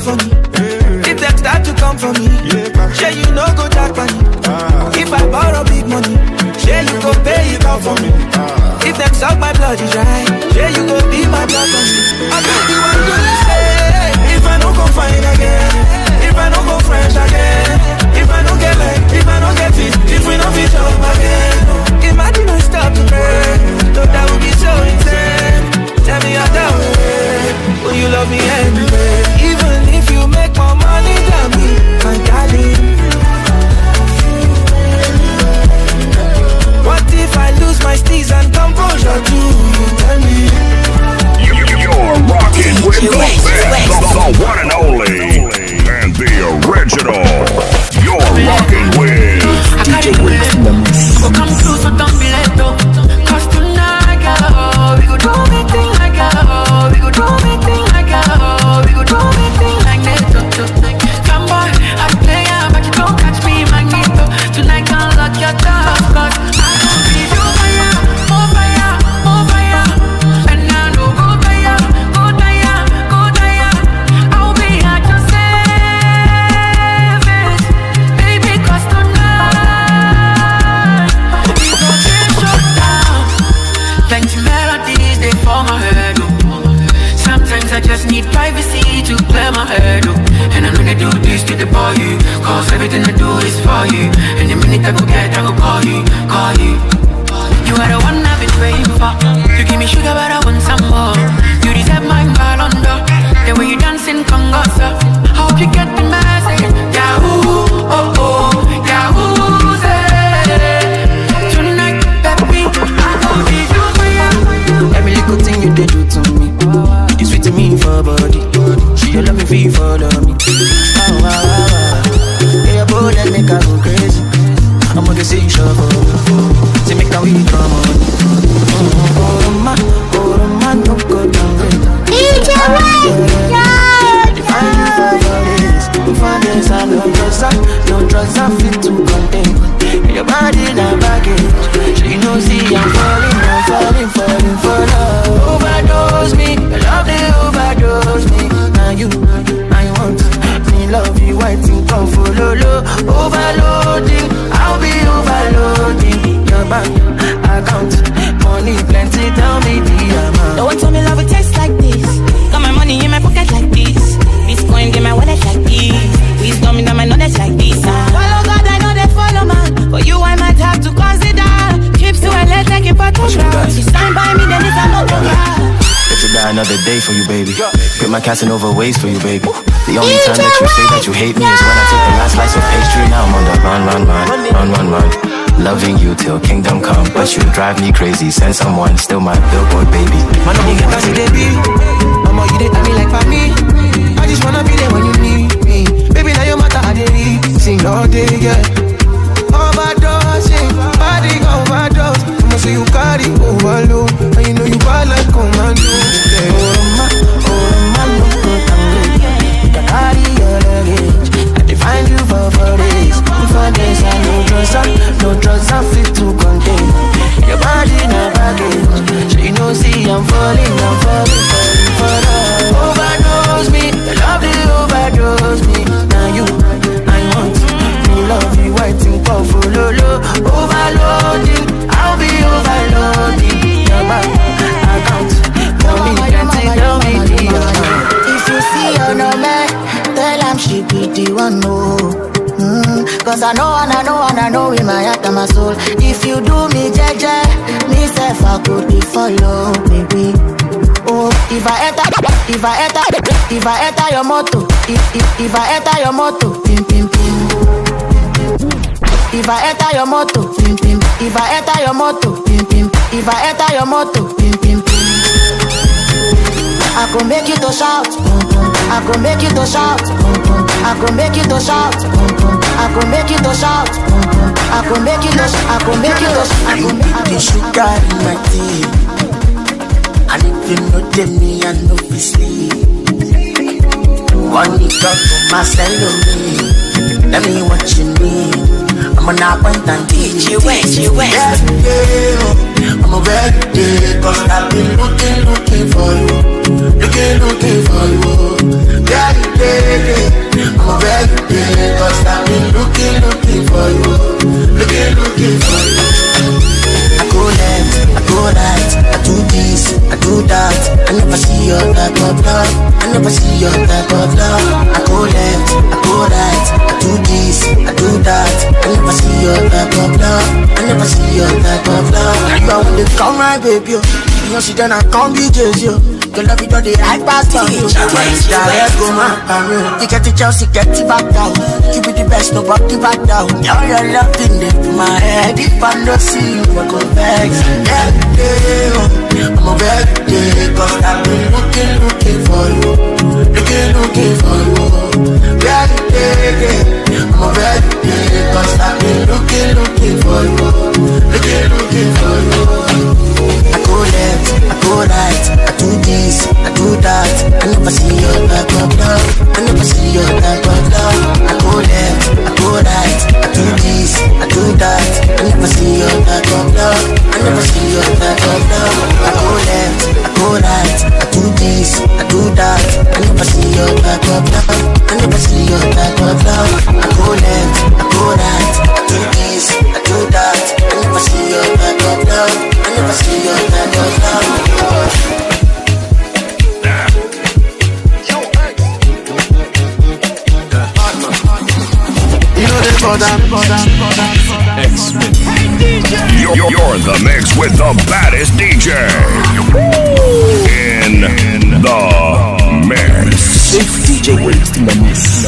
for me. If them start to come for me, sure you no go jack money. If I borrow big money, sure you go pay it off for me. If them suck my blood is right, sure you go be my blood for me. I bet you what you say. If I don't go find again, if I don't go fresh again, if I don't get like, if I don't get it, if we don't be show again. Imagine I stop to pray, though that would be so insane. Tell me how that way, will you love me anyway? Even if you make more money than me, my darling. What if I lose my steez and composure too? Tell me. You're rocking with the best, the one and only, and the original. You're rocking with Djwest. Come through, so don't be late though. Cause tonight, girl, we go do me thing like girl. We go do me thing like girl. We go do me thing like that. Come boy, I play ya, but you don't catch me, magneto. Tonight, can't lock your door, cause I don't be you fire, more fire, more fire. And I know go fire, go fire, go fire. I'll be at your service, baby, cause tonight we gon' get shut down. Plenty melodies, they fall my head, oh. Sometimes I just need privacy to clear my head, oh. And I'm gonna do this to the boy, you. Cause everything I do is for you. And the minute I go get, I go call you, call you. You are the one I've been praying for. You give me sugar, but I want some more. You deserve my ball under. The way you dancing, Congo, sir. I hope you get the message. Yahoo, oh oh, Yahoo, say. Tonight, baby, I gon' be you for you. Every little thing you did do to me, you sweet to me for body. She your loving fee for me. Yeah, your boy that make I go crazy. I'm gonna say you sure for me. Say make a weed from me. Oh man, no go down great. Djwest, Define you for this. For this, I no drugs, I fit to contain. Your body na baggage. She know see I'm falling for love. Overdose me, your love they overdose me. Now you, I want me love you, I think come follow low. Overloading, I'll be overloading. Your bank account, money plenty, tell me the amount. don't tell me love it tastes like this. Got my money in my pocket like this. Bitcoin in my wallet like this. Wisdom in my knowledge like this. Follow God, I know they follow man. For you, I might have to consider trips to LA, take a photograph. You sign by me, then it's a no If to die another day for you, baby. Quit my Casanova ways for you, baby. The only time that you say that you hate me is when I take the last slice of pastry. Now I'm on the run. Loving you till kingdom come, but you drive me crazy. Send someone, still my billboard, baby. Man, you get past the baby. Mama, you did me like for me. I just wanna be there when you need me. Baby, now your matter, I did it. Sing all day, yeah. Overdosing, body overdose. I'ma say you carry overload, and you know you bad like commando. Oh man, no go down. You can carry your luggage. I define you for this. For this, I no drugs, I fit to contain. Your body na baggage. So you know, see I'm falling for love. Overdose me, your love they overdose me. Now you, I want me love you, I think of follow. Overloading, I'll be overloading. Your bank account, money plenty, tell me the amount. If you see her no man, tell him she be the one, no. Cause I know in my heart and my soul. If you do me jeje, me self I could be follow, baby. Oh, if I enter your motto, if I enter your motto, pim pim pim. If I enter your motto, pim pim. If I enter your motto, pim pim. If I enter your motto, pim pim pim. I go make you to shout, I go make you to shout, I go make you to shout, I go make you to shout, I go make you to, I go make you to, I go make you to sugar in my tea. And if you know them, me I know be sleep. One you talk to my me, let me what you need. I'm an appointment and Djwest. I'm a very day, cause I've been looking for you. Looking for you. Very day, my baby, you know she done a come be Jay-Z. Your love you done the right past on you. Direct go man, you get the Chelsea, get the back down. You be the best, nobody back down. Now your love in my head. If I don't see you, I go vex. Every day, I'm a very day, cause I've been looking for you. Looking for you. Every day, I'm a very day, cause I've been looking for you. Looking for you. I go left, I go right, I do this, I do that. I never see your back of love. I never see your back of love. I go left, I go right, I do this, I do that. I never see your back of love. I never see your back of love. I go left, I go right, I do this, I do that. I never see your back of love. I never see your back of love. I go left, I go right, I do this, I do that. I never see your back of love. I never see your back of love. You're the mix with the baddest DJ in the mix. It's Djwest in the mix.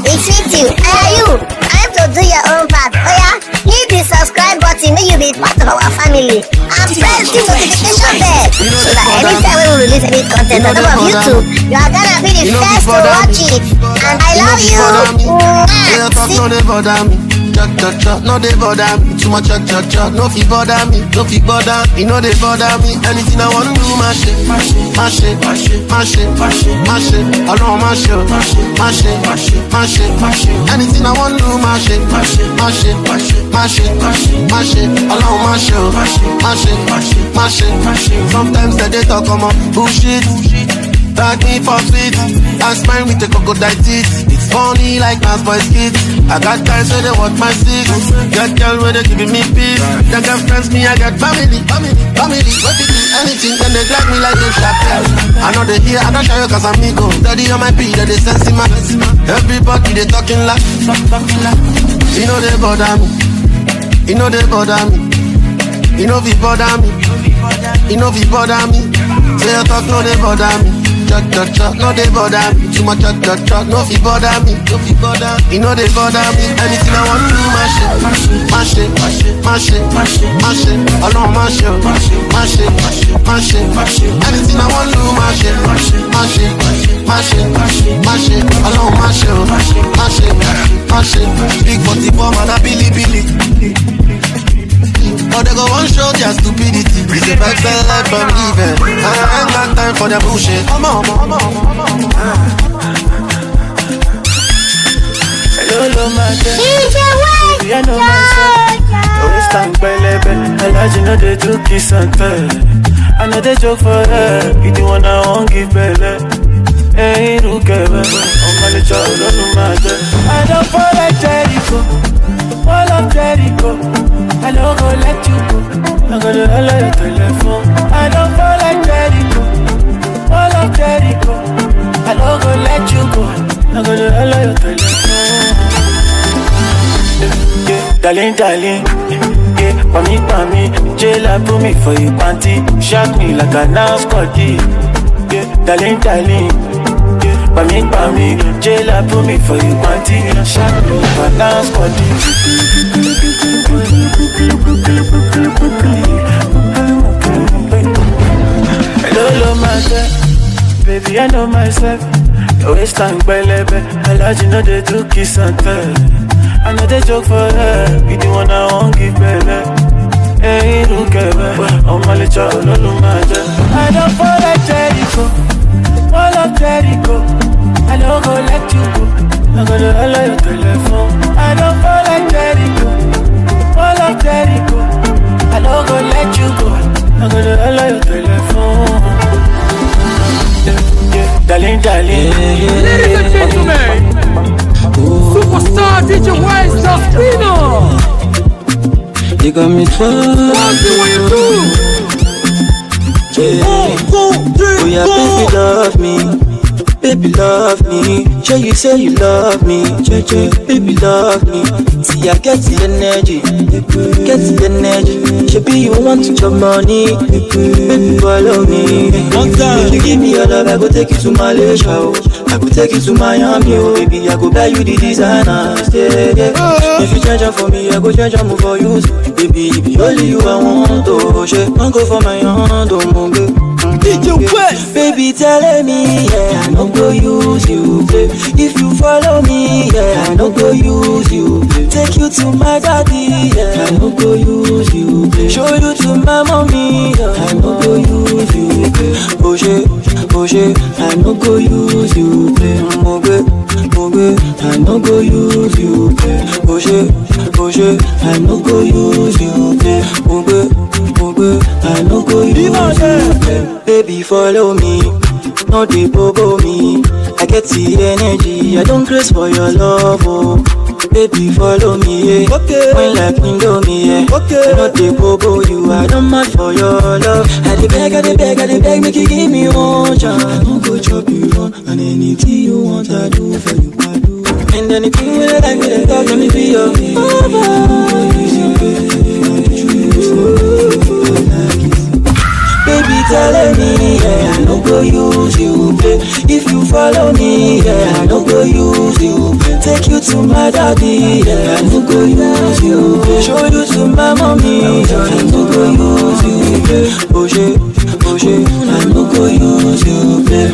It's you. Are you? Time to do your own part. Oh yeah? Hit the subscribe button. May you be part of our family. And press the notification bell so that anytime we release any content on top of YouTube, you are gonna be the first to watch it. And I love you. No they bother me. No they bother me. Too much no fi bother me. No fi bother. You know they bother me. Anything I want to do, mash it. I don't mash it. Anything I want to do, mash it. I don't mash it. Sometimes they talk about bullshit. Tag me for sweet, I smile with the crocodile teeth. It's funny like mass boys kids. I got guys where they want my sticks. Got girls where they giving me peace. They got friends, me I got family. What they do anything, then they drag me like a chapel. I know they hear, I don't show you cause I'm ego. Daddy on my beat, they sense in my. Everybody they talking like. You know they bother me. You know they bother me. You know we bother me. You know we bother me. Say you talk, no they bother me. No they bother me. Too much no fi bother me. You know they bother me. Anything I want to do, mash it. I don't mash it. Anything I want to do, mash it. I don't mash it. Big 44 man a Billy. But they go one show their stupidity. It's a back life I'm living. I ain't got time for the bullshit. Come on. Hello, my dear. You know myself. Always stand by level. I like you know they do kiss and tell. I know they joke for her. You the one I won't give belly. Hey, look at me. I'm gonna try to matter. I don't fall like Jericho. All of Jericho, I don't go let you go. I'm gonna allow your telephone. I don't fall like Jericho. All of Jericho, I don't go let you go. I'm gonna allow your telephone. Yeah, darling, yeah, pami, jail put me for you panty. Shock me like a NASCAR. Yeah, darling. Pami, jail put me for you panty. Shock me like a NASCAR. Hello, my baby, I know myself. You always stand by level. I like you know they do kiss and tell. I know they joke for her. You the one I won't give belly. Hey, look at me. I'm a little matter. I don't fall like Jericho. All of Jericho. I don't go let you go. I'm gonna allow your telephone. I don't fall like Jericho. All of Jericho. I don't go let you go. I'm gonna allow your telephone. Darling. Ladies and gentlemen, superstar Djwest, the spinner. You got me trying. What you do? Oh yeah, baby, love me. Baby, love me. Sure you say you love me. Baby, love me. See, I get the energy. Get the energy. Baby, you want to chop money. Baby, follow me. One time, you give me your love, I go take you to Malaysia. I go take you to Miami. Baby, I go buy you the designers. If you change up for me, I go change up for you. Baby, if you only you I want to share. I'll go for my hand, Djwest. Baby, telling me, I don't go use you, play. If you follow me, I don't go use you, play. Take you to my daddy, I don't go use you, play. Show you to my mommy, I don't go use you, play. I don't go use you, play. I don't go use you, play. I don't go use you, play. I don't go use you, play. Baby, follow me, no dey bobo me. I get the energy, I don't craze for your love, oh. Baby, follow me, yeah. Okay. When like Indomie, yeah. Okay. I no dey bobo you, I don't mad for your love. I dey beg, make you give me one chance. I don't go chop you run, and anything you want, I do for you, I do. And anything you like, me dey talk, let me be your Baby, telling me, I don't go use you, play. If you follow me, I don't go use you, play. Take you to my daddy, I don't go use you, play. Show you to my mommy, I don't go use you, play. I don't go use you, play.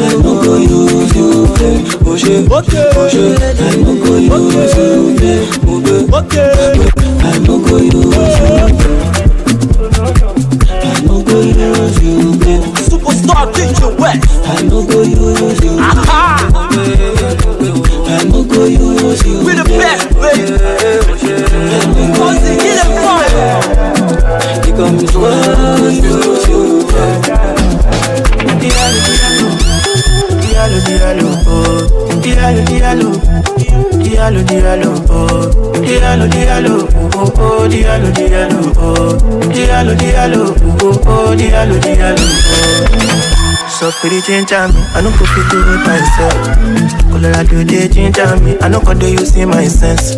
I don't go use you, play. I don't go use you, play. I don't go use you, play. Superstar Djwest. I no go use you. Aha. I no go use you. We the best, baby. Cause they get it fire. You got me so use you. So pretty ginger me, I don't go fit do it myself. Colorado they ginger me, I don't go do you see my sense.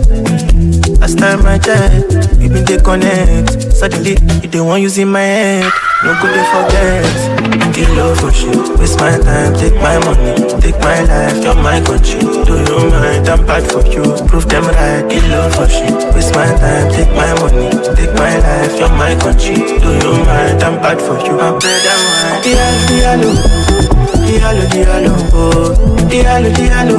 Last time I checked, we been they connect. Suddenly, you don't want using my head. No go they forget. Get love for shit, waste my time, take my money, take my life, you're my country. Do you mind? I'm bad for you, prove them right. Get love for shit, waste my time, take my money, take my life, you're my country. Do you mind? I'm bad for you, I'm better than Diallo, oh, Diallo, Diallo,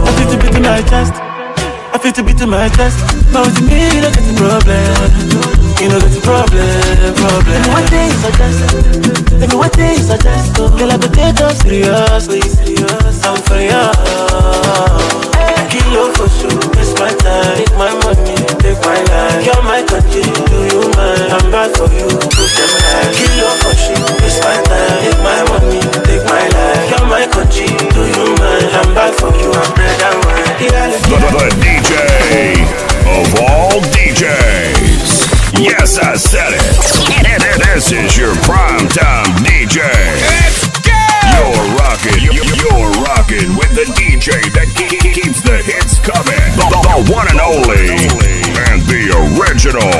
I feel to beat to my chest. I feel to beat to my chest. But with me, you don't get the problem. You don't get the problem. Tell me what things suggest. Tell me what things suggest. Girl, I go take them seriously. I'm for you. Kill you for sure. Waste my time, take my money, take my life. You're my country, do you mind? I'm bad for you, prove them right. Kill you for sure. Waste my time, take my money, take my life. You're my country, do you mind? I'm bad for you, I'm bread and wine. The DJ of all DJs. Yes, I said it. This is your primetime DJ. Let's go! You're rocking with the DJ that keeps the hits coming. The one and only and the original.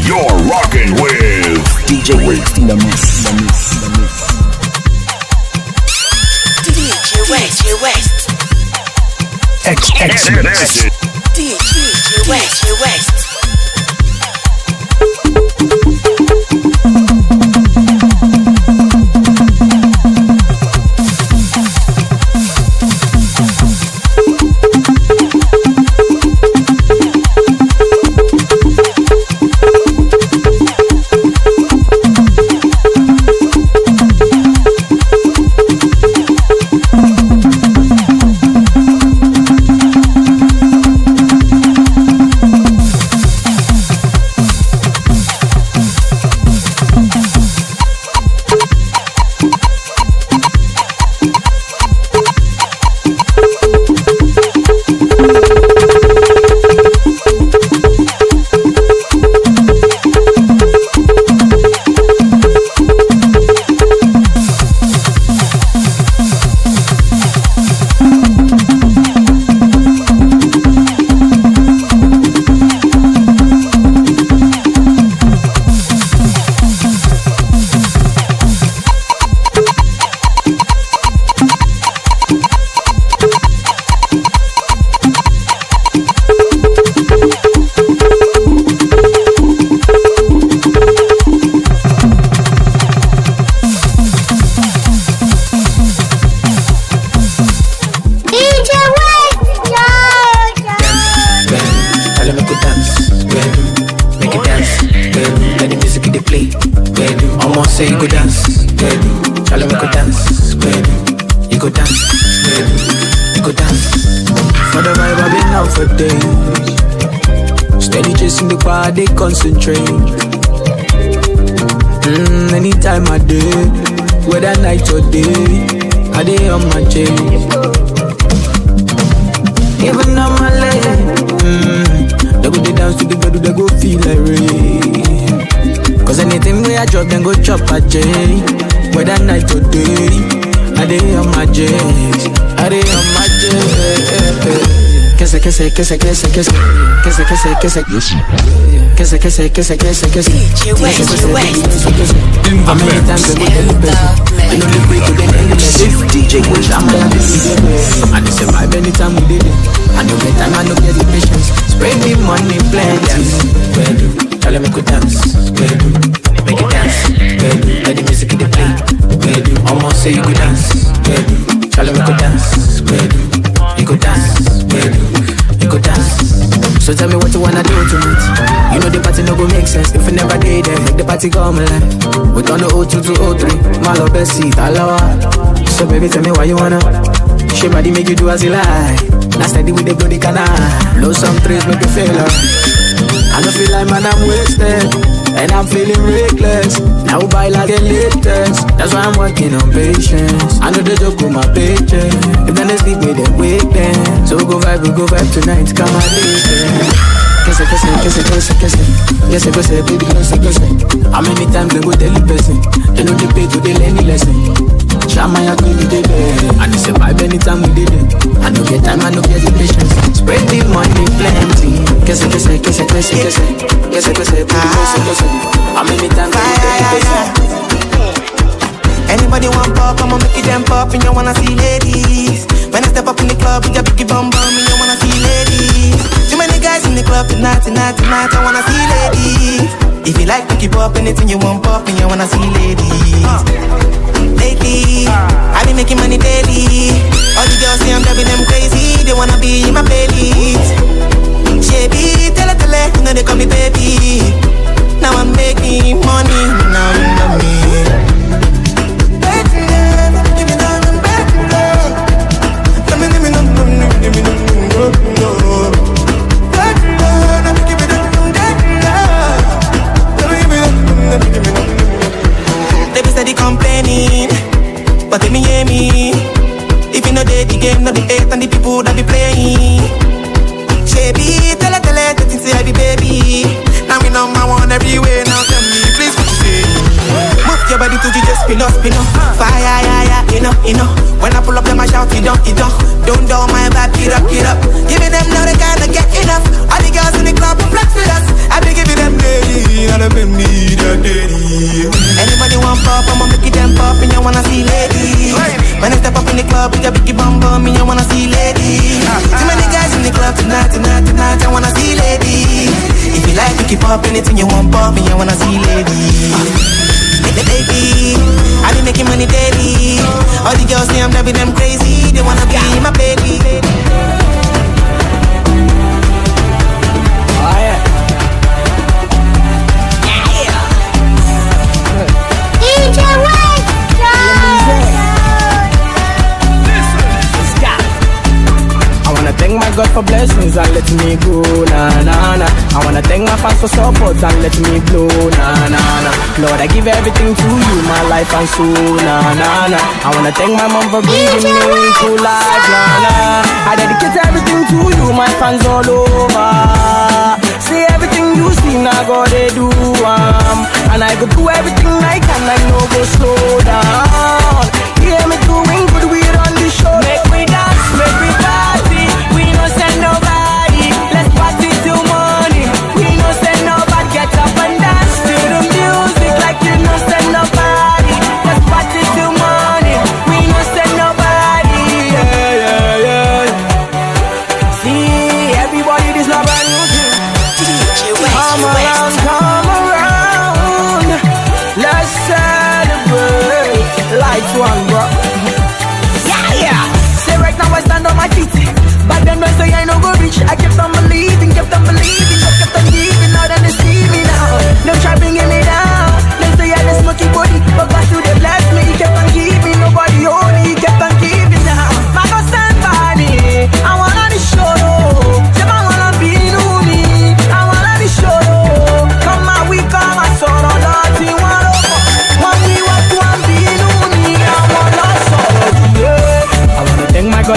You're rocking with Djwest in the mix. Djwest. Djwest. say you go dance, baby. Charlie, we go dance, baby. You go dance, baby. You go dance. For the vibe I've been out for days. Steady chasing the bar, they concentrate. Anytime I do, whether night or day, I day on my chain. Even on my leg, they go dance to the bed, they go feel like rain. Cause anything where I drop, then go chop a J. Whether night or day, I day on my J. I day on my J. Kese, kese, kese, kese, kese. Kese, kese, kese, kese. Kese, kese, kese, kese, kese. Djwest. How many times I go tell the person? I know the way to the end. DJ Wish, I'm a happy. And it's a vibe anytime we did it. I know the time, I know get the patience. Spread me money, plenty. Baby, tell them I could dance. Baby, make it dance. Baby, let the music in the play. Baby, almost say you could dance. Baby, tell them I could dance. Baby, you could dance. Baby, you could dance. So tell me what you wanna do tonight. You know the party no go make sense if you never did it. Make the party come alive. We turn the 02 to 03. My love best seat, alawa. So baby, tell me why you wanna. She body make you do as you like. Now steady with the bloody canal. Blow some trees, make you feel alright. I don't feel like man I'm wasted, and I'm feeling reckless. Now buy like the latest. That's why I'm working on patience. I know they joke with my paycheck. If then they sleep with them, wake them. So we go vibe tonight. Come on, listen. Kese, kese, kese, kese, kese. Kese, kese, baby, kese, kese. How many times they go tell the person? They know they pay to the learn the lesson. Shama ya queen did it. And it's a vibe anytime we did it. I no get time, I no get the patience. Spread the money plenty. Kese, kese, kese, kese, kese. Kese, kese, baby, kese, kese. How many times they go tell the person? Anybody want pop, I'ma make it them pop. And you wanna see ladies. When I step up in the club with your biggie bum bum, and you wanna see ladies. Too many guys in the club tonight, I wanna see ladies. If you like to keep up anything you want pop, and you wanna see ladies. Lately, I been making money daily. All the girls say I'm driving them crazy. They wanna be in my playlist. Shabby, tell it, you know they call me baby. Now I'm making money, now you know me. They be steady complaining, but they me hear me. If you know they the game, not the hate and the people that be playing. Shabby, tell it, they think say I be baby. Now we know my one everywhere. Now tell me, please what you say. Move your body to the just spin up. Fire, yeah, you know. When I pull up, them I shout, it don't. Don't do my vibe, get up. Giving them now they kinda get enough. All the girls in the club will flex with us. I be giving them daily, and I been need a daily. Anybody want pop, I'ma make it them pop, and you wanna see ladies. When I step up in the club with your biggie bum bum, and you wanna see ladies. Too many guys in the club tonight, I wanna see ladies. If you like to keep up anything you want pop, and you wanna see ladies. Baby, I be making money daily. All the girls say I'm driving them crazy. They wanna be my baby. Oh yeah. Djwest. I wanna thank my God for blessings and let me go, na. I wanna thank my fans for support and let me blow, na. Lord, I give everything to you, my life and soul, na. I wanna thank my mom for bringing me into life, na. I dedicate everything to you, my fans all over. See everything you see, now God they do, and I go do everything I can, I no go slow down. Hear me doing good, we run the show. Make me dance, make me party. We no send nobody. Let's party till morning. We no send nobody. Get up and dance to the music like you no send nobody. Let's party till morning. We no send nobody. Yeah. See everybody, this love brand new thing. Come around. Let's celebrate. Lights one, bro. Yeah. Say right now I stand on my feet. Back then when say I no go reach, I kept on believing, just kept on giving. Now that they see me now, them try bringing me down. Them say I the smoky body,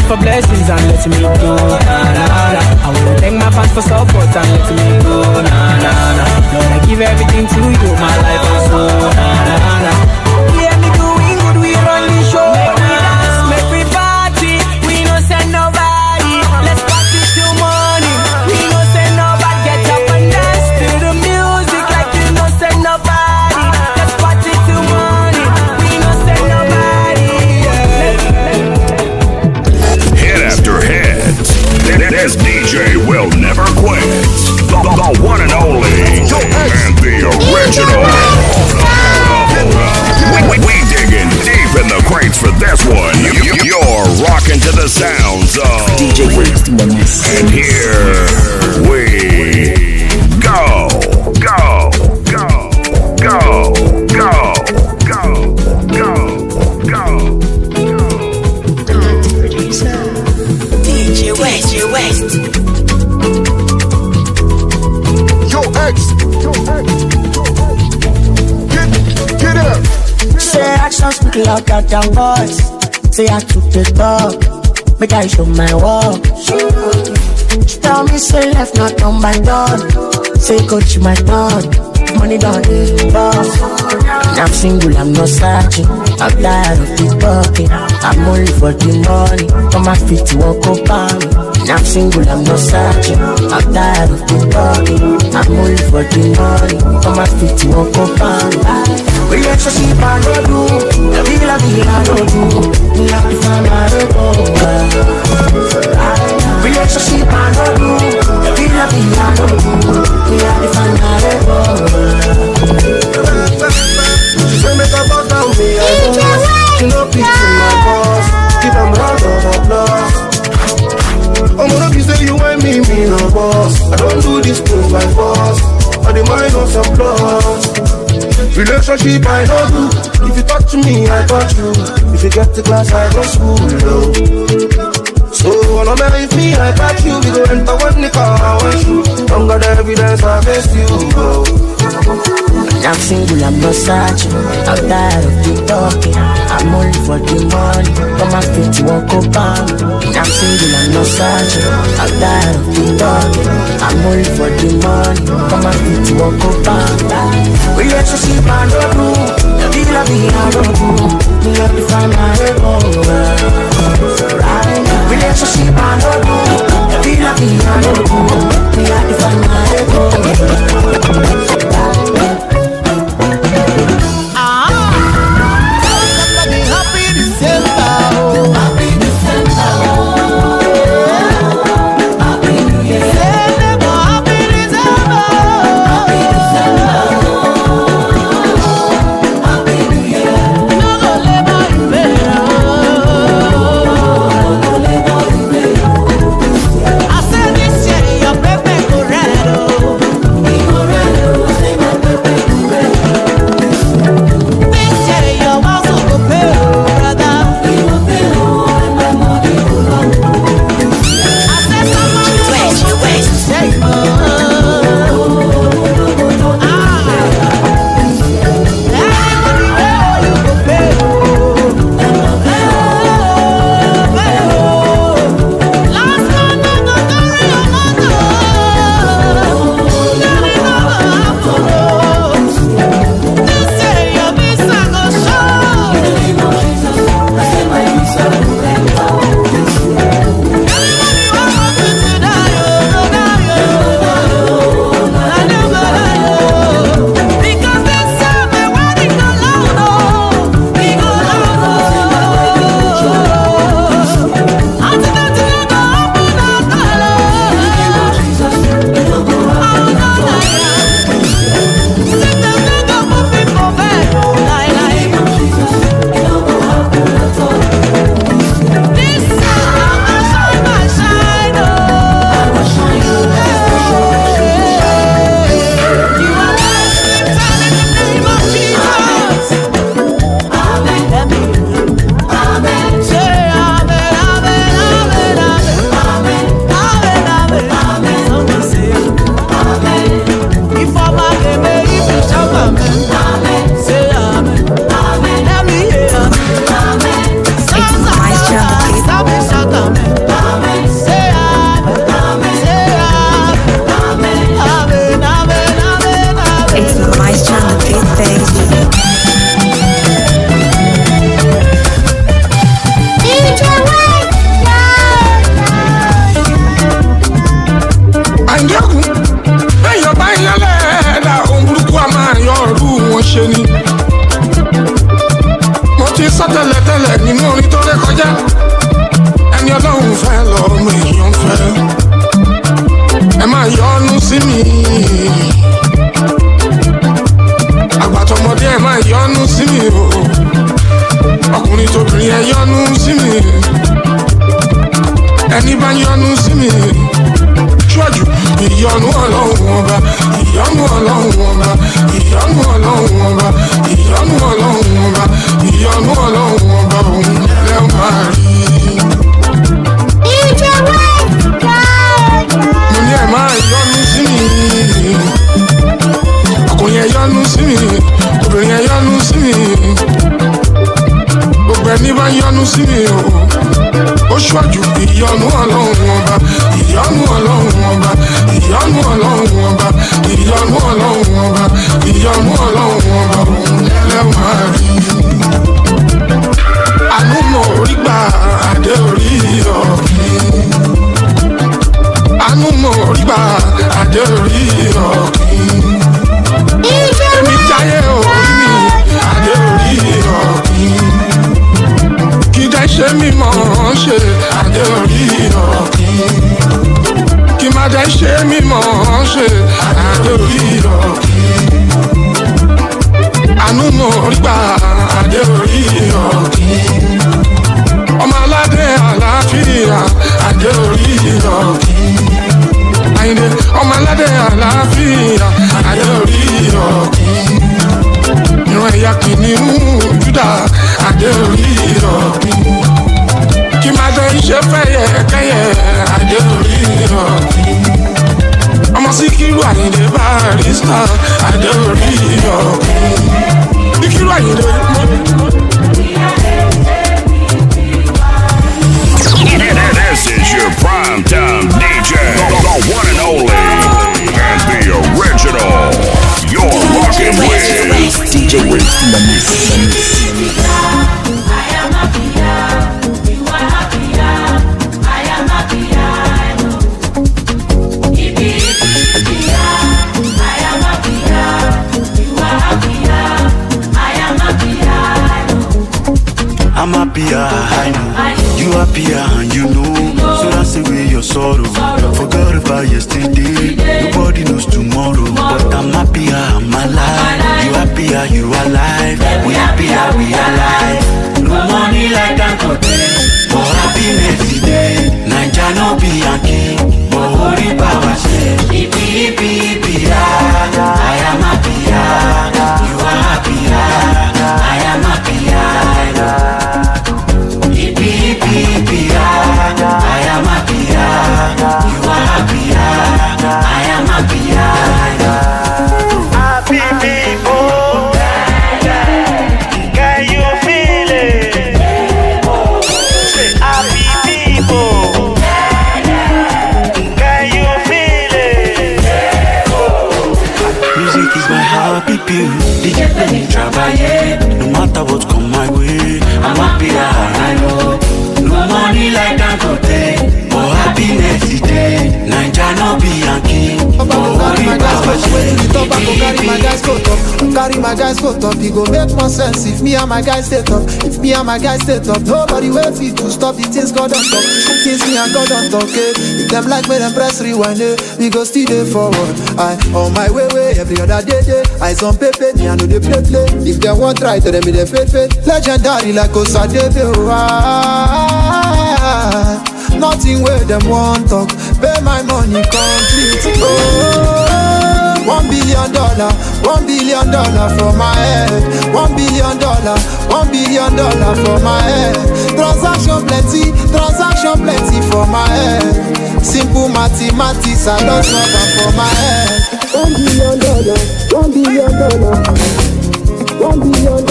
for blessings and letting me go. I wanna thank my fans for support and letting me go. Lord, I give everything to you, my life and soul. Yeah, me doing good, we run the show. Make we dance, make we party. We no send nobody. Let's party till morning. We no send nobody. Get up and dance to the music like we no send nobody. Let's party till morning. We no send nobody. Hit after hit. This DJ will never quit. The one and only, and the original. We digging deep in the crates for this one. You're rocking to the sounds of Djwest in the mix. And here we go, go, go, go, go, go, go, go. Djwest. Yo, X. Get up. Say actions speak louder than voice. Say I took the talk. Make I show my work. She tell me say left not on my door. Say coach my dog. Money don't boss. I'm single, I'm not searching. I'm tired of the talking. I'm only for the money. On my feet to walk up on me. I'm single, I'm not searching. I'm tired of the talking. I'm only for the money. On my feet to walk up on me. Relationship I don't do. The real I don't do. Me have to find my relationship I don't do. The real I don't do. Me have to find my She say make a bust down me, I don't. She no pity my boss. Give them round of applause. I'm gonna be say you and me no boss. I don't do this things by force. I demand on some plus. Relationship I don't do. If you talk to me, I touch you. If you get to class, I go school. So no matter if me, I touch you. We go enter one nickel, I want you. Don't got the evidence, I face you. I'm single, I'm not searching. I'm tired of the talking. I'm only for the money. Come and fit to walk up on me. I'm single, I'm not searching. I'm tired of the talking. I'm only for the money. Come and fit to walk up on me. Relationship I don't do. The real I don't do. Me have to find my relationship I don't do. The real I don't do. Me have to find my tẹ́lẹ̀ nínú orin tó lè kọjá. Ẹni Ọlọ́run fẹ́ lọ́mọ èèyàn fẹ́. Ẹ máa yọ́nú sí mi. Àgbàtọ̀mọdé ẹ máa yọ́nú sí mi o. Ọkùnrin tóbìnrin ẹ yọ́nú sí mi. Ẹni bá yọ́nú sí mi. Ṣíwájú ìyọ́nú Ọlọ́run ọba, ìyọ́nú Ọlọ́run ọba, ìyọ́nú Ọlọ́run ọba, ìyọ́nú Ọlọ́run ọba, ìyọ́nú Ọlọ́run ọba òun lẹ́ máa rí. Mo ní ẹ máa yọ́nú sí mi. Ọkùnrin ẹ yọ́nú sí mi, obìnrin ẹ yọ́nú sí mi. Gbogbo ẹni bá yọ́nú sí mi o. Ó ṣíwájú ìyọ́nú Ọlọ́run ọba, ìyọ́nú Ọlọ́run ọba, ìyọ́nú Ọlọ́run ọba, ìyọ́nú Ọlọ́run ọba, ìyọ́nú Ọlọ́run ọba òun lẹ́ máa rí. Àánú mo rí gbà adé orí ọ̀gbìn. Àánú mo rí gbà adé orí ọ̀gbìn. Èmi jáyé orí mi adé orí ọ̀gbìn. Kìdá ṣe mímọ́ ṣe adé orí ọ̀gbìn. Kì má dá ṣe mímọ́ ṣe adé orí ọ̀gbìn. Àánú mo rí gbà adé orí ọ̀gbìn. Ọmọ aládé àlàáfíà adé orí ọ̀gbìn. Àyìndé ọmọ aládé àlàáfíà adé orí ọ̀gbìn. Ìran ẹ̀yà kìnìún Júdà adé orí ọ̀gbìn. Kí má dé iṣẹ́ fẹ́yẹ kẹ́yẹ adé orí ọ̀gbìn. Ọmọ Síkírù Àyìndé Barrister adé orí ọ̀gbìn. Síkírù Àyìndé This is your primetime DJ, the one and only, and the original. You're rocking with Djwest in the mix. I am happier, you are happier, I am happier, I know. Ibi, I am happier, you are happier, I am happier, I know. I'm happier, I know. You happier and you know. So that's away your sorrow. Forgot about yesterday. Nobody knows tomorrow. But I'm happier, I'm alive. You happier, you alive. We happier, we alive. No money like that today, but happiness today. NAIJA no be Yankee, but worry about shit. Ibi, I am happier. You are happier. I am happier. I am happier, you are happier, I am happier. Happy people, can you feel it? Say happy people, can you feel it? Music is my happy pill, DJ play me travailler. No matter what come my way, I'm happier, I know. No money like that today, but happiness today. NAIJA no be Yankee, but worry about carry my guys go top, carry my guys go top. It go make more sense if me and my guys stay top. If me and my guys stay top, nobody will fit to stop the things God don't talk. Things me and God don't talk. If them like me, then press rewind. We go still day forward. I on my way every other day. Eyes on paper, me I know they play. If they want right, then me they faith. Legendary like Osadebe. Nothing where them want talk. Pay my money complete. Oh, $1 billion, $1 billion for my head. $1 billion, $1 billion for my head. Transaction plenty for my head. Simple mathematics, I don't solve for my head. $1 billion, $1 billion, $1 billion,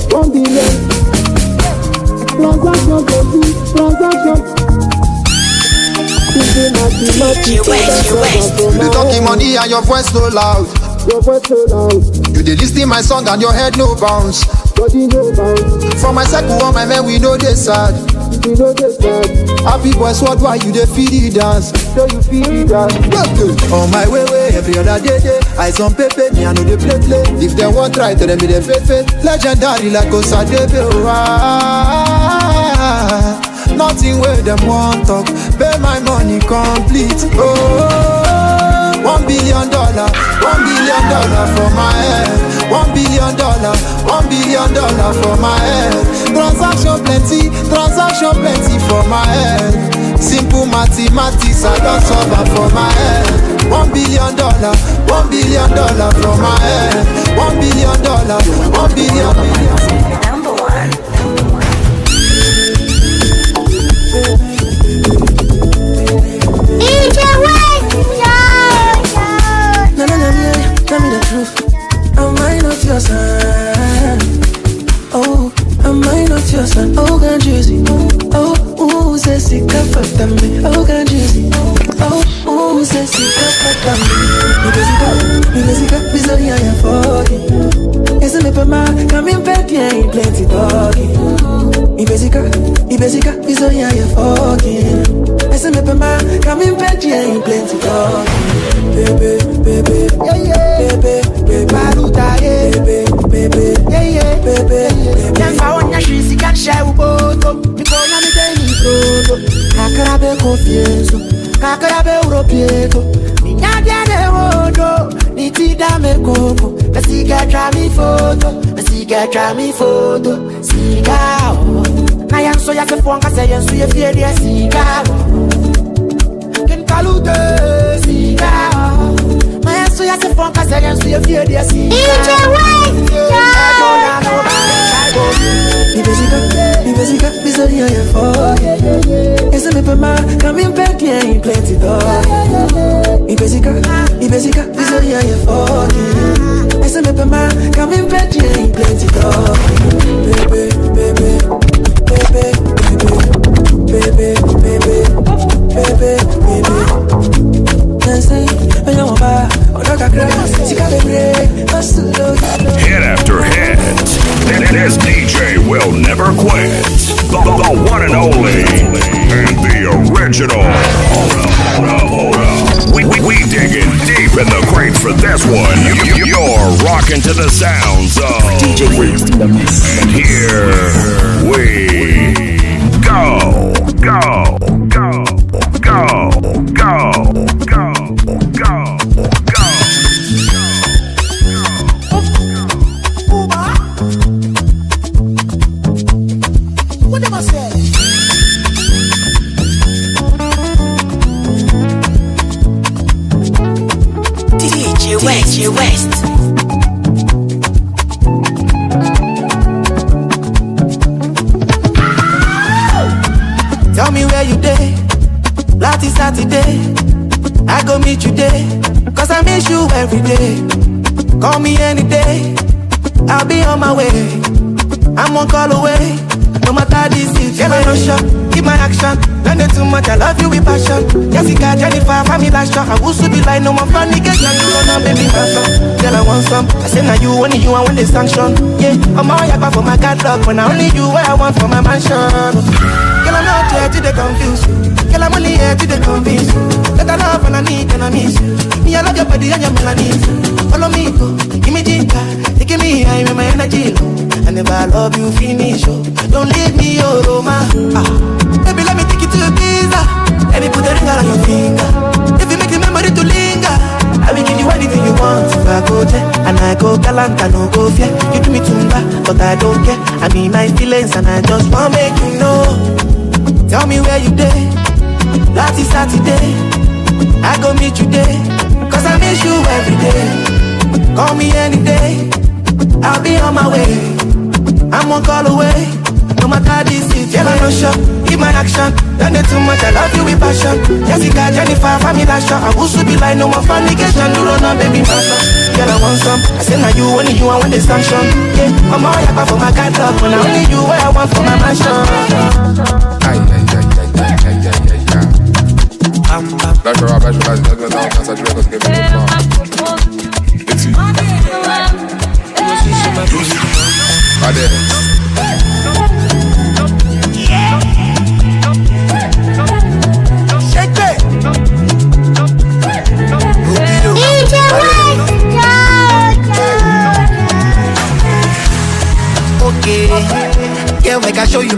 $1 billion. Transaction. You dey talking money and your voice so loud. You dey lis ten my song and your head no bounce. For my circle, all my men we know they sad. we no dey dead. Happy boys, what why you dey feel the dance? So you feel the dance. On my way, every other day. I some pepe, me I know they play. If they want try, tell them be they faith. Legendary like Osadebe. Nothing where them want talk. Pay my money complete. Oh, $1 billion, $1 billion for my head. $1 billion, $1 billion for my head. Transaction plenty for my head. Simple mathematics, I don't solve for my head. $1 billion, $1 billion for my head. $1 billion, $1 billion. Number one. Tell me the truth. Am I not your son? Oh, am I not your son? Oh, can't you see? Oh, c'est si capable. Oh, can't you see? Oh, c'est si capable. Mi musica, bisogna ya fuochi. E se ne parla, cambia in petti e in plenty doggy. Mi musica, bisogna ya fuochi. E se ne parla, cambia in petti e in plenty doggy. Baby, Baruta, baby, Then I want your shoes, you can share with both. Because I'm a daily proto. Kakarabe confieso, Kakarabe europieto. Minya diane wodo, niti dame koko. Besiga try me photo. Siga, na yang so ya se fonga se yen so ye fie dia siga. Ken kalute, siga. So ya se fonka se yan so ye fie dia si. Djwest. Mi besica, bisogna ya for. E se me pema, cambia in petti e in plenty dog. Mi besica, bisogna ya for. E se me pema, cambia in petti e in plenty dog. Baby. Hit after hit. This DJ will never quit. The one and only and the original. We digging deep in the crates for this one. You're rocking to the sounds of DJ Djwest in the mix. And here we go. What am I saying? Djwest. Tell me where you day. Last Saturday, I go meet you there. Cause I miss you every day. Call me any day, I'll be on my way. I'm one call away. No matter the situation, keep my action. Learn it too much, I love you with passion. Jessica, Jennifer, family last shot. I will be like no more fun, niggas. You run on, baby, passion. Girl, I want some. I say now you, only you, I want the sanction. Yeah, I'm all yakba for my catalog. When I only you, what I want for my mansion. Girl, I'm not here to the confuse you. Girl, I'm only here to the convince you. That I love and I need and I miss you. Me, I love your body and your melodies. Follow me, go, give me ginger. Take me high with my energy low. I never love you, finish, oh. Don't leave me, oh, Roma. Baby, let me take you to Ibiza. Let me put a ring around your finger. If you make the memory to linger, I will give you anything you want. If I go there, and I go galant, I no go fear. You do me tumba, but I don't care. I mean my feelings, and I just want make you know. Tell me where you day. Last Saturday, I go meet you there. Cause I miss you every day. Call me any day, I'll be on my way. I'm one call away. No matter the situation, I don't shop. Keep my action. Done it too much, I love you with passion. Jessica, Jennifer, family last shot. I will be like no more fun, niggas. You run on, baby, passion. Girl, I want some. I say now you, only you, I want the sanction. Yeah, I'm all yakba for my catalog. When I only you, what I want for my mansion.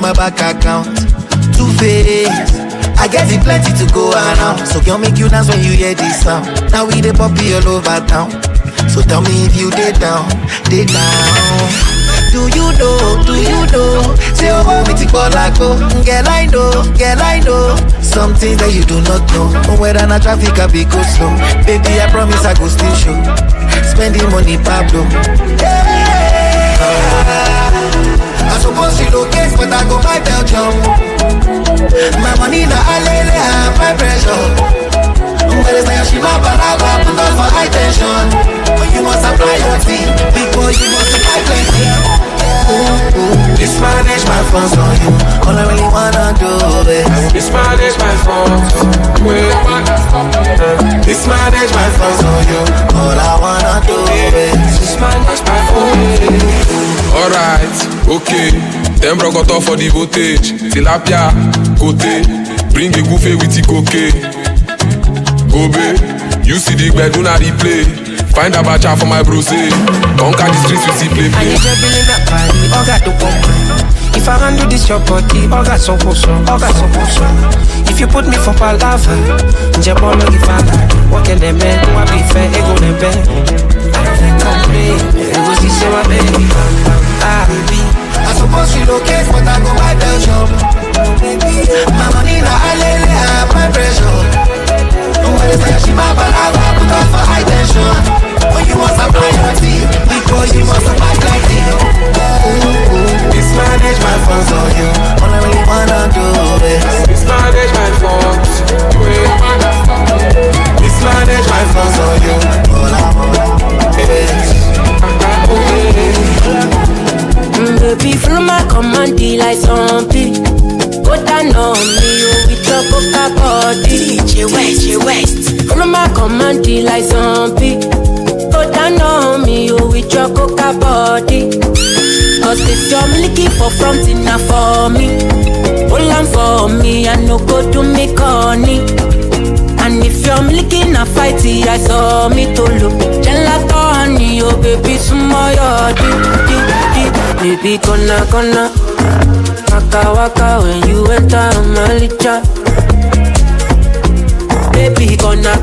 my back account. Two-Face, I get it plenty to go around. So girl, make you dance when you hear this sound. Now we the poppy all over town. So tell me if you did down, did down. Do you know? Say oh, me to call like go. Girl, I know. Some things that you do not know. Whether na traffic I be go slow. Baby, I promise I go still show. Spending money, Pablo. I suppose you know case, but I go buy Belgium. My money na alele, high pressure. But it's like she ma balaba, put on for high tension. But you must apply your team, big boy, you must apply plenty. Mismanage my funds on you, all I really wanna do is mismanage my funds. Mismanage my funds on you, all I wanna do is mismanage my funds. Alright, okay. Them bro got off for the voltage. Tilapia, côté. Bring a goofy with the cocaine. Gobe, you see the bed, do not replay. Find a bacha for my bro say. Conquer the streets with the play. I need to be in that party, all got the pump. If I handle this your body, all got so close. If you put me for palava, Jabolo if I walk in the man, who I be fair, ego the bed. I don't complain, it was this my baby. I suppose you know case, but I go buy Belgium. My money na alele, high pressure. But it's like she ma balaba, put on for high tension. When you must apply your team, because you must apply plenty. Mismanage my funds on you, all I really wanna do is mismanage my funds. Mismanage my funds on you, all I want is baby, follow my command, like zombie. Go down on me, you with your coca body. Djwest. Follow my command, like zombie. Go down on me, you with your coca body. Cause this your milky for front enough for me. Hold on for me, I no go to me corny. And if you're looking a fighty, I saw me to look. Gelato honey, oh baby, sumoyo di. Baby, gonna waka waka when you enter my licha. Baby, gonna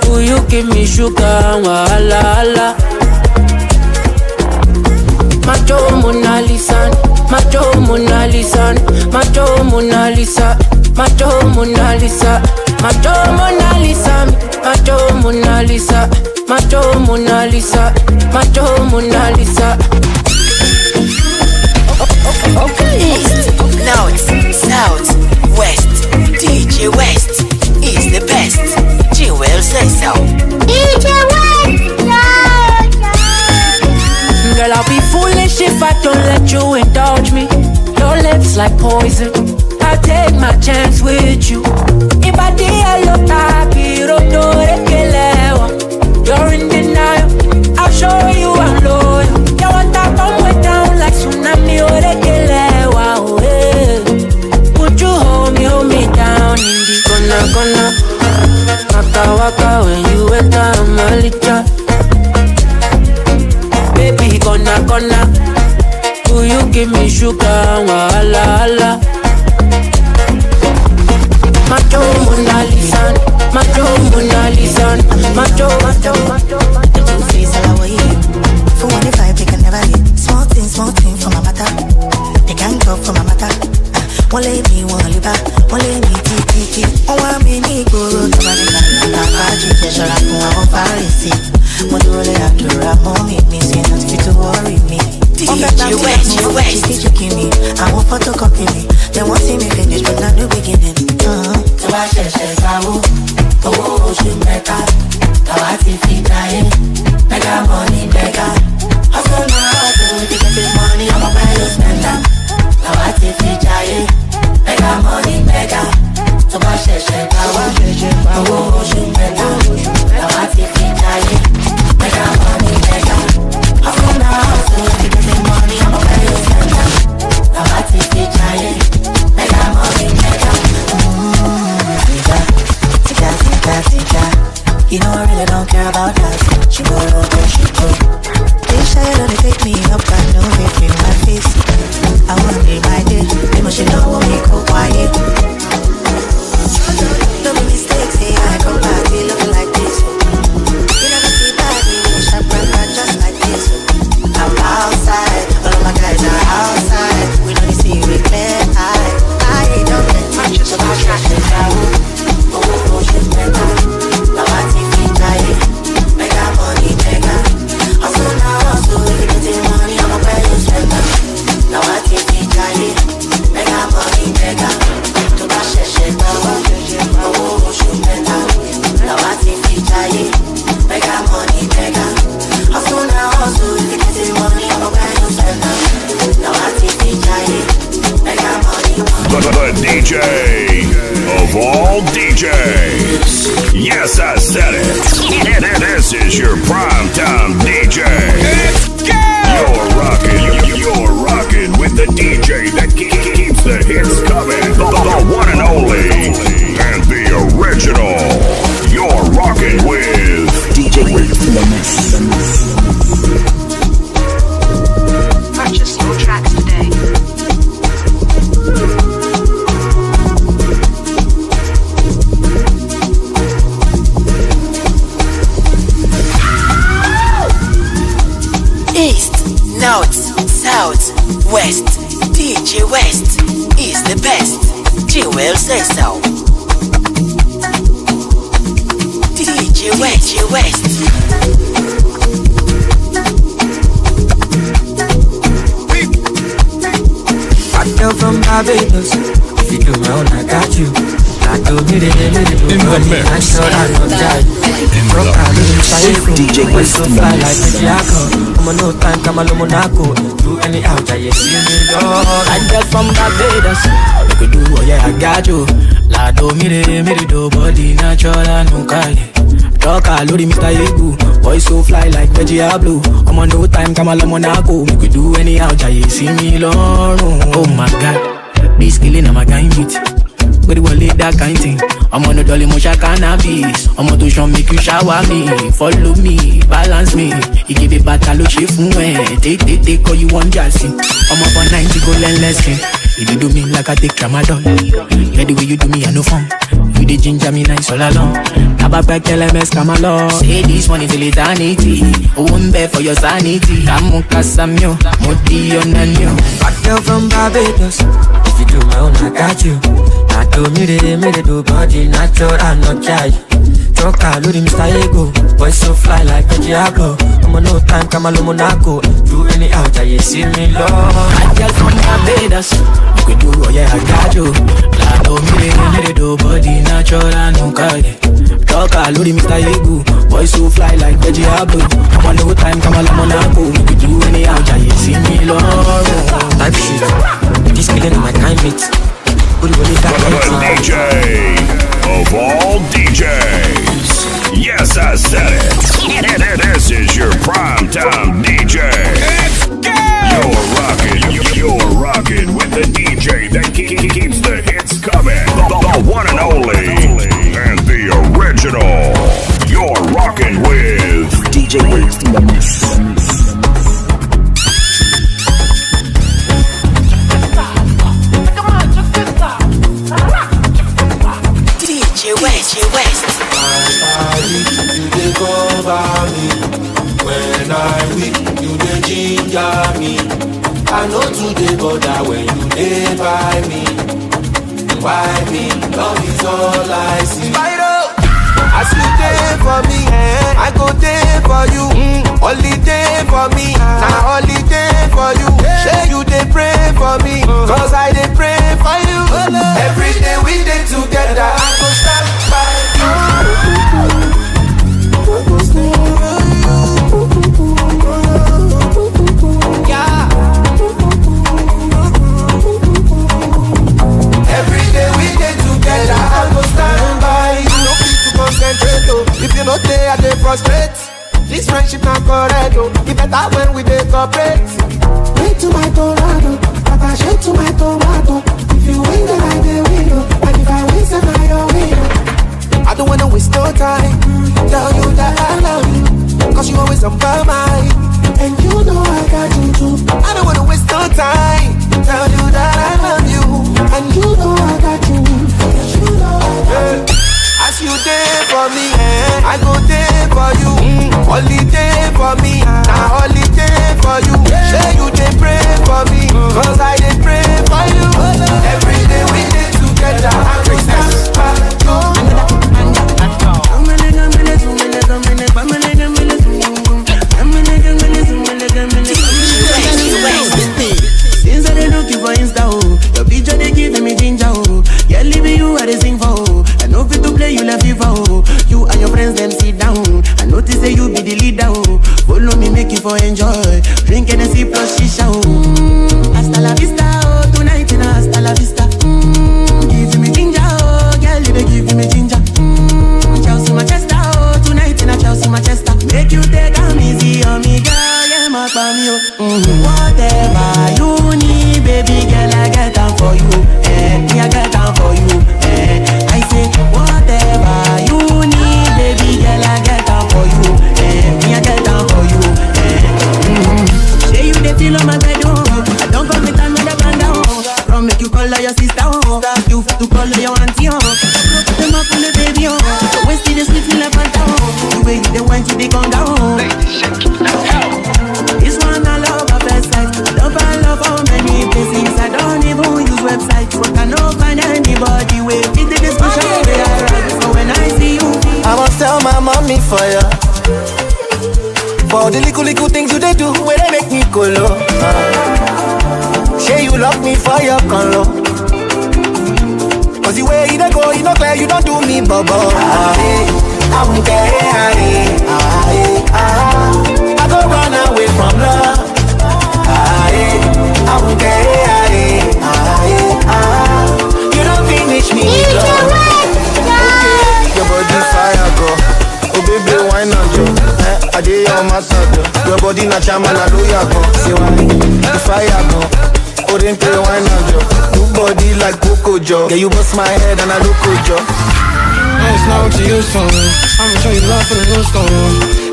will you give me sugar, wahala. Macho Mona Lisa, Macho Mona Lisa, Macho Mona Lisa, Macho Mona Lisa, Macho Mona Lisa, Macho Mona Lisa, Macho Mona Lisa, Macho Mona Lisa. East, North, South, West, Djwest is the best. Jewel says so. Girl, I'll be foolish if I don't let you indulge me. Your lips like poison, I'll take my chance with you. If I did look happy, you're in denial, I'll show you I'm loyal. You want to come way down like tsunami, would you hold me down in the gonna waka waka when you enter my licha. Baby, gonna will you give me sugar, wahala. Macho Mona Lisa, Macho Mona Lisa, Macho. The two face all away. For 1.5 they can never hit. Small thing for my matter. They can't go for my matter. One lay me, one lay back. One lay me, tea. Oh, I'm in the guru. Somebody can not catch you. Just like one of Paris. What do they have to rap on me? Me say not fit to worry me. Djwest. I want photocopy me. They won't see me finish, but not the beginning. So I share Sawu. Oh, she make up. Kawati Fitae. Mega money, mega. Hustle now, to get this money. I'm a man spend up. Kawati Fitae. Mega money, mega. So I share Sawu. Oh, she make up. Kawati Fitae. Mega money, mega. Hustle now, to get this money. I'm a man spend up. Kawati Fitae. Mega money, mega. You know I really don't care about that. She go low, she go DJ of all DJs. Yes, I said it. This is your primetime DJ. You're rocking with the DJ that keeps the hits coming. The one and only and the original. You're rocking with Djwest. Purchase your tracks today. East, North, South, West. Djwest is the best. Jewel says so. Djwest. I tell from Barbados, if you do my own, I got you. I told me they I saw I know that. DJ West so fly like a Jaco. I'm on no time, come on, Monaco. Do any out, I see me, dog. I tell from Barbados, you could do, oh yeah, I got you. La do me do body natural, no kali. Talk a lori Mr. Egu. Boy so fly like Veggie Blue. I'm on no time, come on, Monaco. We could do any out, I see me, Lord. Oh my God, this killing, I'm a guy meet. But it will lead that kind thing. I'm on the dolly motion cannabis. I'm on to show make you shower me. Follow me, balance me. You give it back a look shift from where. Take all you want just see. I'm up on 90 go learn lesson. If you do me like I take tramadol. Yeah, the way you do me, I no fun. You the ginger me nice all along. Tabak LMS come along. Say this one is eternity. I won't bear for your sanity. I'm Casamio, Moti on Nanyo. Back girl from Barbados. If you do my own, I got you. I told me they do body natural, I'm not shy. Talk a lori Mr. Ego. Boy so fly like a Diablo. I'm on no time, come on, Monaco. Do any out, I see me, Lord. I girl from Barbados. You could do, oh yeah, I got you. I told me they do body natural, no kali. Talk a lori Mr. Ego. Boy so fly like a Diablo. I'm on no time, come on, Monaco. You could do any out, I see me, Lord. Type shit. This killing my kind mate. The DJ of all DJs. Yes, I said it. This is your primetime DJ. You're rocking with the DJ that keeps the hits coming. The one and only and the original. You're rocking with Djwest in the mix. Djwest. You dey cover me when I weak. You dey ginger me. I know today bother when you dey by me. Why me? Love is all I see. As you day for me, I go day for you. Holiday for me, now holiday for you. Say you dey pray for me, cause I dey pray for you. Every day we dey together, I go stand by you. Yeah. Every day we dey together, I go stand by you. No need to concentrate, oh. If you no dey, I dey frustrate. This friendship not correct, oh. It better when we dey cooperate. Wait to my tornado, Papa shake to my tomato. If you win, then I dey win, oh. And if I win, then I your win. I don't wanna waste no time. Tell you that I love you, cause you always on my mind. And you know I got you too. I don't wanna waste no time. Tell you that I love you, and you know I got you. Yes, you know I got you. As you day for me, I go day for you. Holiday for me, now holiday for you. Say you dey pray for me, cause I dey pray for you. Every day we dey together, I go stand by you. call your sister, oh. You to call your auntie, oh. Put them up on the baby, oh. When see the sweet in the panta, oh. The way you the wine to the conga, oh. This one I love at first sight. Love how many places. I don't even use websites, but I don't find anybody with the discussion. So when I see you, I must tell my mommy for ya. For the little things you they do, where they make me go low. Say you love me for your color. Cause the way you go, you know clear, you don't do me bubble. I won't care. I go run away from love. I won't care. You don't finish me with love. Okay, your body fire go. Oh baby, why not you? I did your master. Your body not charm and I know you go. See why? The fire go. Oh then play why not you? Your body like Coco Joe. Yeah, you bust my head and I look good Joe. It's not what you used to. I'ma show you love for the new school.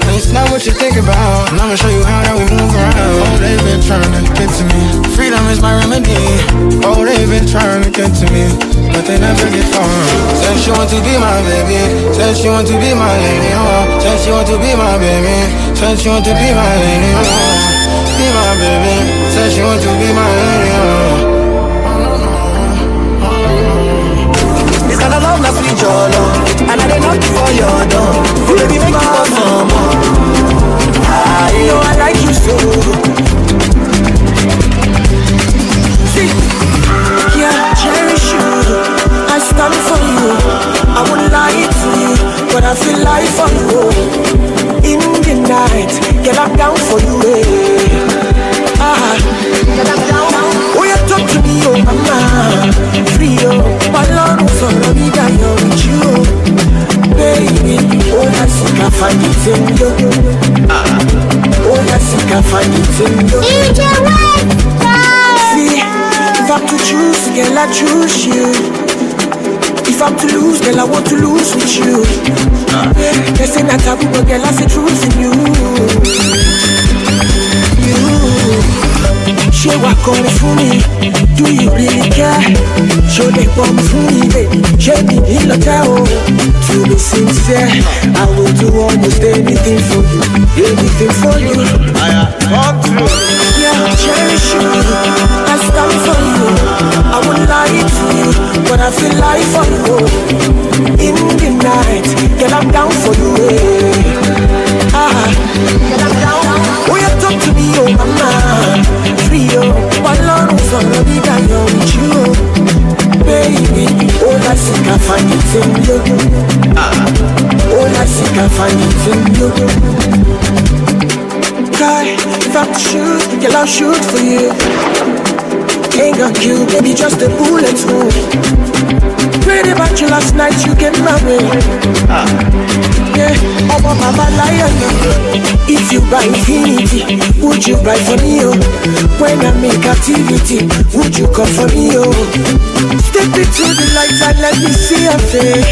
And it's not what you think about. And I'ma show you how that we move around. Oh, they've been trying to get to me. Freedom is my remedy. Oh, they've been trying to get to me, but they never get far. Said she want to be my baby. Said she want to be my lady. Oh, said she want to be my baby. Said she want to be my lady. Oh, be my baby. Said she want to be my lady. Oh. This kind of love not sweet your love. And I didn't knock for your door. Oh baby, make you want some more. You know I like you so. See, yeah, cherish you. I stand for you. I wouldn't lie to you, but I feel like for you. In the night, get up down for you, get up down. Oh, you talk to me, oh mama. Free, oh, balloon, so let me die with you. Baby, oh, I think I find it in you. Oh, I think I find it in you. See, if I'm to choose, girl, I choose you. If I'm to lose, girl, I want to lose with you. They say not taboo, but girl, I say truth in you. Show what come for me. Do you really care? Show the bomb for me, baby. Show me in the town. To be sincere, I will do almost anything for you. Anything for you. Yeah, cherish you. I stand for you. I won't lie to you, but I feel like for you. In the night, get up down for you. Get up down. Oh, you talk to me, oh mama. Free, oh, balloon, so let me die with you. Baby, all I think I find it in you. All I think I find it in you. Cry, if I'm to shoot, girl, I'll shoot for you. Ain't got you, baby, just a bullet wound. Prayed about you last night, you get married. Yeah, I'm a mama lion. If you buy infinity, would you buy for me, oh? When I make activity, would you come for me, oh? Step into the light and let me see your face.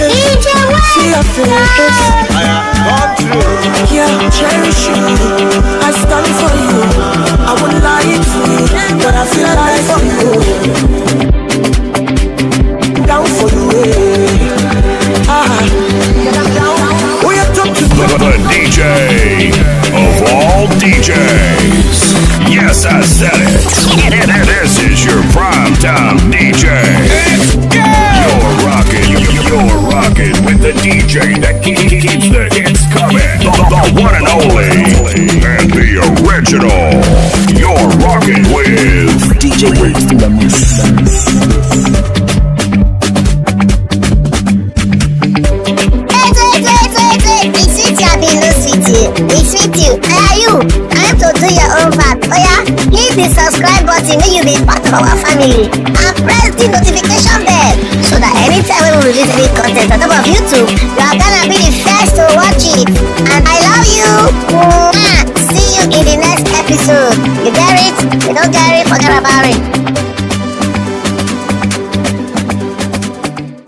See your face. Yeah, cherish you. I stand for you. I won't lie to you, but I feel like for you. Down for you, oh, you talk to me. The DJ of all DJs. Yes, I said it. This is your primetime DJ. You're rocking with the DJ that keeps the hits coming. The one and only and the original. You're rocking with Djwest in the mix. It's with you. Are you? Time to do your own part. Oh yeah? Hit the subscribe button when you be part of our family. And press the notification bell so that anytime we release new content on top of YouTube, you are gonna be the first to watch it. And I love you. See you in the next episode. You get it? You don't get it? Forget about it.